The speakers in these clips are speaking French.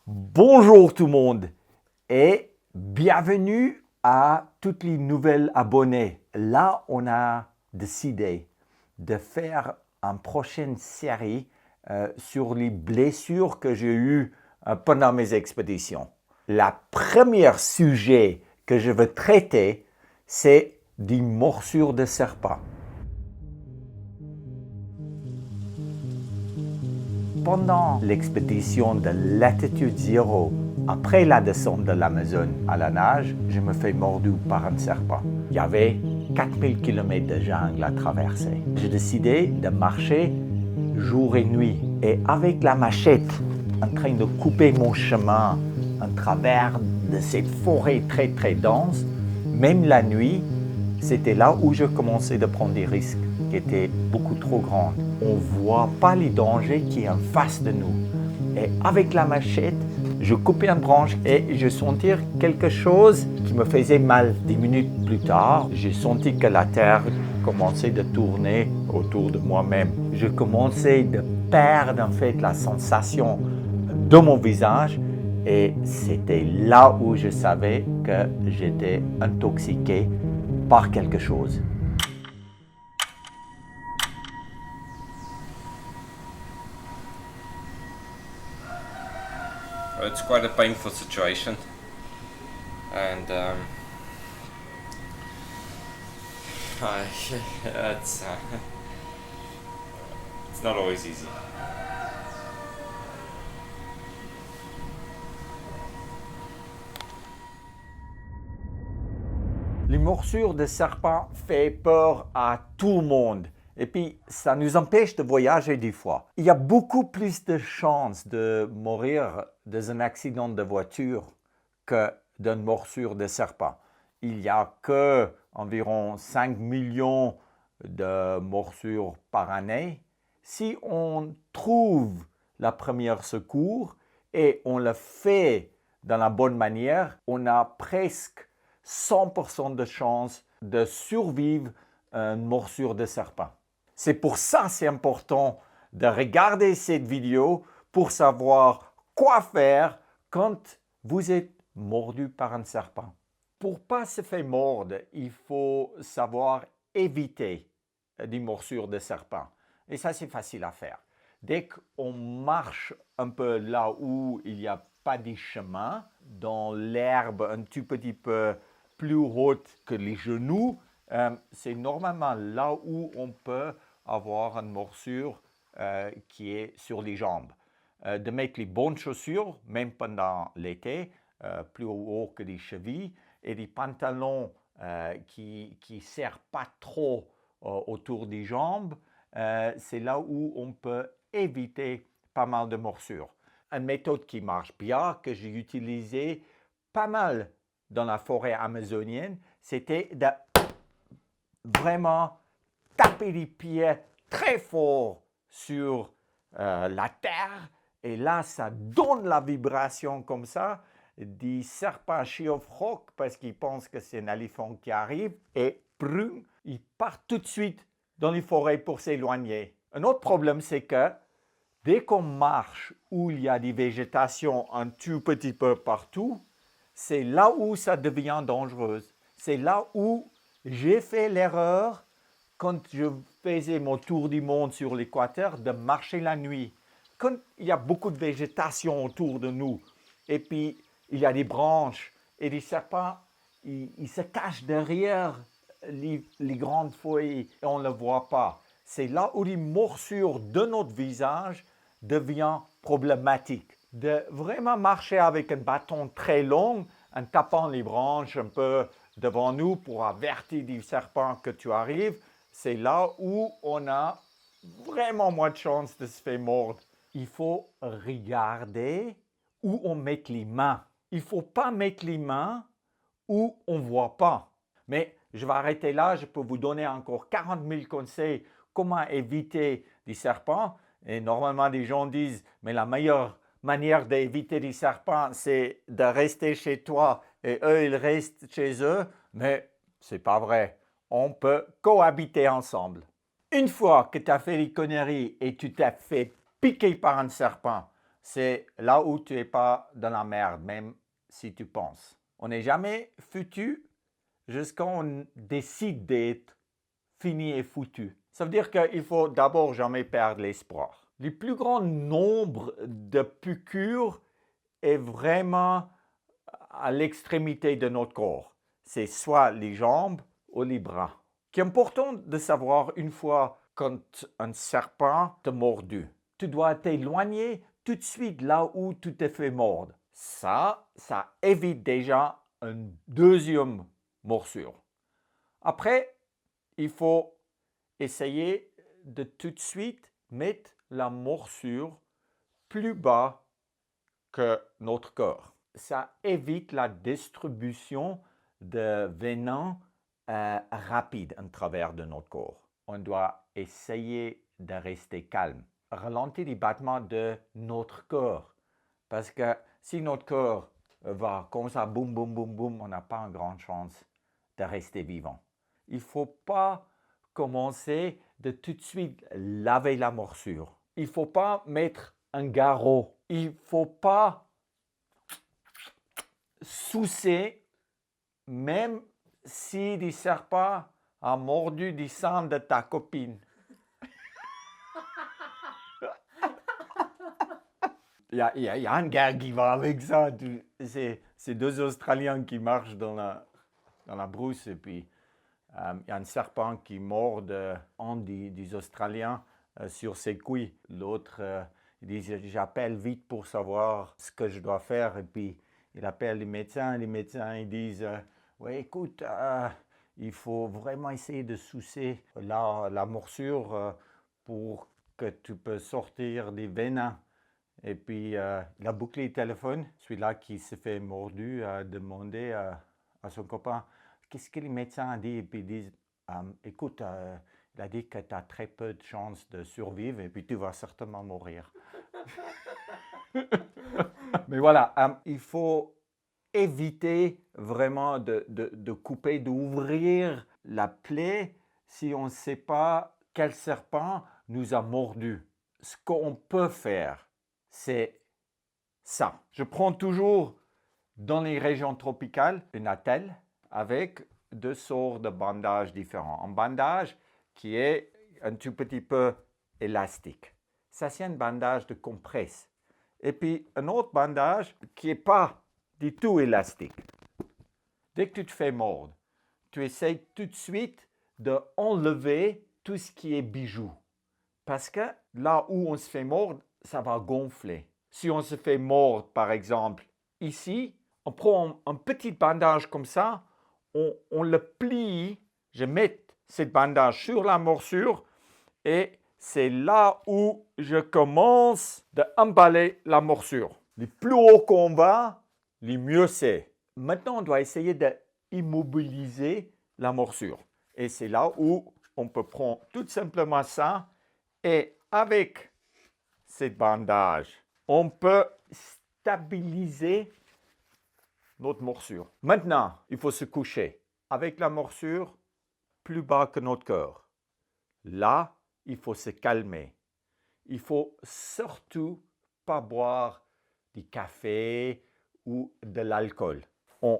Bonjour tout le monde et bienvenue à tous les nouveaux abonnés. Là, on a décidé de faire une prochaine série sur les blessures que j'ai eues pendant mes expéditions. La première sujet que je veux traiter, c'est des morsures de serpent. Pendant l'expédition de latitude zéro, après la descente de l'Amazone à la nage, je me fais mordu par un serpent. Il y avait 4000 km de jungle à traverser. J'ai décidé de marcher jour et nuit. Et avec la machette, en train de couper mon chemin en travers de cette forêt très très dense, même la nuit, c'était là où je commençais de prendre des risques qui étaient beaucoup trop grands. On ne voit pas les dangers qui sont en face de nous. Et avec la machette, je coupais une branche et je sentis quelque chose qui me faisait mal. 10 minutes plus tard, j'ai senti que la terre commençait de tourner autour de moi-même. Je commençais de perdre en fait la sensation de mon visage et c'était là où je savais que j'étais intoxiqué par quelque chose. It's quite a painful situation, and it's it's not always easy. Les morsures de serpent font peur à tout le monde. Et puis, ça nous empêche de voyager des fois. Il y a beaucoup plus de chances de mourir dans un accident de voiture que d'une morsure de serpent. Il n'y a que environ 5 millions de morsures par année. Si on trouve la première secours et on le fait dans la bonne manière, on a presque 100% de chances de survivre à une morsure de serpent. C'est pour ça que c'est important de regarder cette vidéo pour savoir quoi faire quand vous êtes mordu par un serpent. Pour ne pas se faire mordre, il faut savoir éviter des morsures de serpent. Et ça, c'est facile à faire. Dès qu'on marche un peu là où il n'y a pas de chemin, dans l'herbe un tout petit peu plus haute que les genoux, c'est normalement là où on peut avoir une morsure qui est sur les jambes. De mettre les bonnes chaussures, même pendant l'été, plus haut que les chevilles, et des pantalons qui ne serrent pas trop autour des jambes, c'est là où on peut éviter pas mal de morsures. Une méthode qui marche bien, que j'ai utilisée pas mal dans la forêt amazonienne, c'était de vraiment taper les pieds très fort sur la terre. Et là, ça donne la vibration comme ça. Des serpents chiofroques parce qu'ils pensent que c'est un éléphant qui arrive. Et prüm, ils partent tout de suite dans les forêts pour s'éloigner. Un autre problème, c'est que dès qu'on marche où il y a des végétations un tout petit peu partout, c'est là où ça devient dangereux. C'est là où j'ai fait l'erreur quand je faisais mon tour du monde sur l'équateur de marcher la nuit. Quand il y a beaucoup de végétation autour de nous et puis il y a des branches et les serpents, ils se cachent derrière les grandes feuilles et on ne le voit pas. C'est là où les morsures de notre visage deviennent problématiques. De vraiment marcher avec un bâton très long en tapant les branches un peu devant nous pour avertir des serpents que tu arrives, c'est là où on a vraiment moins de chances de se faire mordre. Il faut regarder où on met les mains. Il ne faut pas mettre les mains où on ne voit pas. Mais je vais arrêter là, je peux vous donner encore 40 000 conseils comment éviter des serpents. Et normalement, les gens disent, mais la meilleure manière d'éviter des serpents, c'est de rester chez toi et eux, ils restent chez eux. Mais ce n'est pas vrai. On peut cohabiter ensemble. Une fois que tu as fait les conneries et tu t'es fait piquer par un serpent, c'est là où tu n'es pas dans la merde, même si tu penses. On n'est jamais foutu jusqu'à on décide d'être fini et foutu. Ça veut dire qu'il faut d'abord jamais perdre l'espoir. Le plus grand nombre de piqûres est vraiment à l'extrémité de notre corps. C'est soit les jambes ou les bras. C'est important de savoir une fois quand un serpent t'a mordu. Tu dois t'éloigner tout de suite là où tu t'es fait mordre. Ça évite déjà une deuxième morsure. Après, il faut essayer de tout de suite mettre la morsure plus bas que notre corps. Ça évite la distribution de venin rapide à travers de notre corps. On doit essayer de rester calme, ralentir les battements de notre corps. Parce que si notre corps va comme ça, boum, boum, boum, boum, on n'a pas une grande chance de rester vivant. Il ne faut pas commencer de tout de suite laver la morsure. Il ne faut pas mettre un garrot. Il ne faut pas sucer, même si le serpent a mordu du sang de ta copine. Il y a un gars qui va avec ça. C'est deux Australiens qui marchent dans la brousse et puis il y a un serpent qui mord un des Australiens sur ses couilles. L'autre, il dit, j'appelle vite pour savoir ce que je dois faire. Et puis, il appelle les médecins. Les médecins, ils disent, ouais, écoute, il faut vraiment essayer de sucer la morsure pour que tu peux sortir des venins. Et puis, il a bouclé le téléphone. Celui-là qui s'est fait mordu a demandé à son copain, qu'est-ce que les médecins ont dit? Et puis ils disent, écoute, il a dit que tu as très peu de chances de survivre et puis tu vas certainement mourir. Mais voilà, il faut éviter vraiment de couper, d'ouvrir la plaie si on ne sait pas quel serpent nous a mordu. Ce qu'on peut faire, c'est ça. Je prends toujours dans les régions tropicales une attelle avec deux sortes de bandages différents. Un bandage qui est un tout petit peu élastique. Ça, c'est un bandage de compresse. Et puis, un autre bandage qui n'est pas du tout élastique. Dès que tu te fais mordre, tu essaies tout de suite d'enlever tout ce qui est bijoux. Parce que là où on se fait mordre, ça va gonfler. Si on se fait mordre, par exemple, ici, on prend un petit bandage comme ça, on le plie, je mets ce bandage sur la morsure et c'est là où je commence d'emballer la morsure. Le plus haut qu'on va, le mieux c'est. Maintenant, on doit essayer d'immobiliser la morsure. Et c'est là où on peut prendre tout simplement ça et avec ce bandage, on peut stabiliser notre morsure. Maintenant, il faut se coucher avec la morsure plus bas que notre cœur. Là, il faut se calmer. Il faut surtout pas boire du café ou de l'alcool. On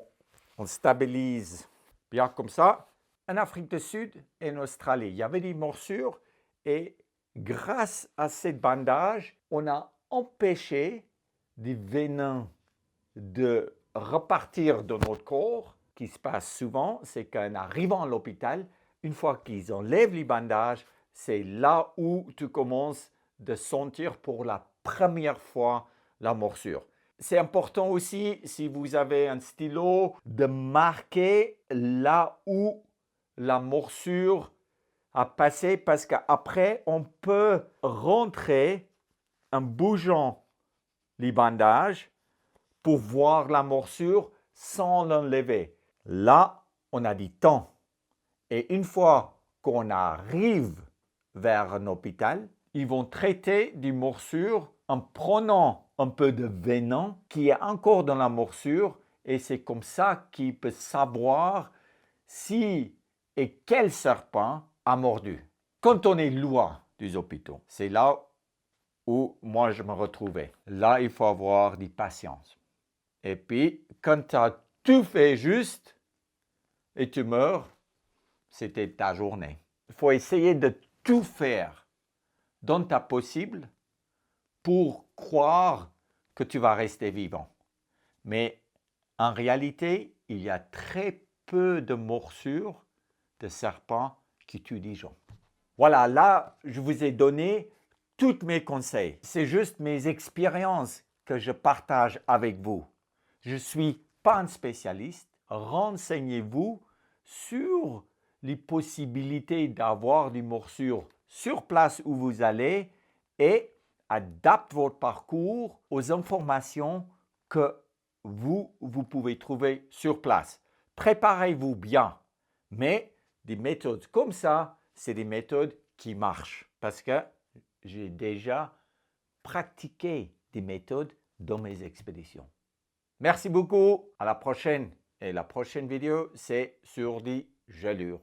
stabilise bien comme ça. En Afrique du Sud et en Australie, il y avait des morsures et grâce à ce bandage, on a empêché des venins de repartir de notre corps. Ce qui se passe souvent, c'est qu'en arrivant à l'hôpital, une fois qu'ils enlèvent les bandages, c'est là où tu commences de sentir pour la première fois la morsure. C'est important aussi, si vous avez un stylo, de marquer là où la morsure a passé parce qu'après, on peut rentrer en bougeant les bandages pour voir la morsure sans l'enlever. Là, on a du temps. Et une fois qu'on arrive vers un hôpital, ils vont traiter des morsures en prenant un peu de venin qui est encore dans la morsure et c'est comme ça qu'ils peuvent savoir si et quel serpent a mordu. Quand on est loin des hôpitaux, c'est là où moi je me retrouvais. Là, il faut avoir de patience. Et puis, quand tu as tout fait juste et tu meurs, c'était ta journée. Il faut essayer de tout faire dont ta possible pour croire que tu vas rester vivant. Mais en réalité, il y a très peu de morsures de serpents qui tuent des gens. Voilà, là, je vous ai donné tous mes conseils. C'est juste mes expériences que je partage avec vous. Je ne suis pas un spécialiste. Renseignez-vous sur les possibilités d'avoir des morsures sur place où vous allez et adaptez votre parcours aux informations que vous pouvez trouver sur place. Préparez-vous bien, mais des méthodes comme ça, c'est des méthodes qui marchent parce que j'ai déjà pratiqué des méthodes dans mes expéditions. Merci beaucoup, à la prochaine. Et la prochaine vidéo, c'est sur des gelures.